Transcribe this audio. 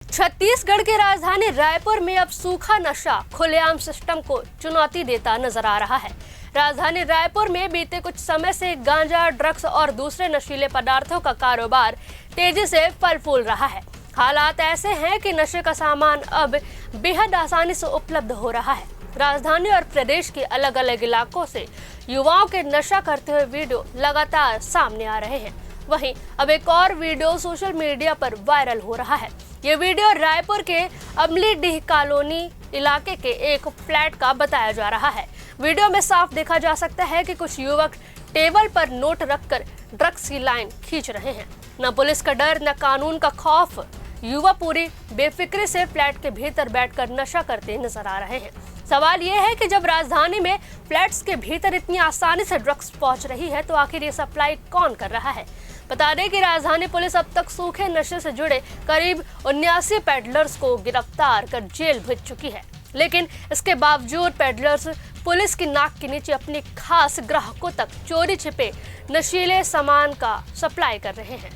छत्तीसगढ़ की राजधानी रायपुर में अब सूखा नशा खुलेआम सिस्टम को चुनौती देता नजर आ रहा है। राजधानी रायपुर में बीते कुछ समय से गांजा, ड्रग्स और दूसरे नशीले पदार्थों का कारोबार तेजी से फल फूल रहा है। हालात ऐसे हैं कि नशे का सामान अब बेहद आसानी से उपलब्ध हो रहा है। राजधानी और प्रदेश के अलग अलग इलाकों से युवाओं के नशा करते हुए वीडियो लगातार सामने आ रहे हैं। वहीं अब एक और वीडियो सोशल मीडिया पर वायरल हो रहा है। ये वीडियो रायपुर के अमलीडीह कॉलोनी इलाके के एक फ्लैट का बताया जा रहा है। वीडियो में साफ देखा जा सकता है कि कुछ युवक टेबल पर नोट रखकर ड्रग्स की लाइन खींच रहे हैं। न पुलिस का डर, न कानून का खौफ, युवा पूरी बेफिक्री से फ्लैट के भीतर बैठकर नशा करते नजर आ रहे हैं। सवाल यह है कि जब राजधानी में फ्लैट्स के भीतर इतनी आसानी से ड्रग्स पहुंच रही है तो आखिर ये सप्लाई कौन कर रहा है। बता दें कि राजधानी पुलिस अब तक सूखे नशे से जुड़े करीब 79 पेडलर्स को गिरफ्तार कर जेल भेज चुकी है। लेकिन इसके बावजूद पेडलर्स पुलिस की नाक के नीचे अपने खास ग्राहकों तक चोरी छिपे नशीले सामान का सप्लाई कर रहे हैं।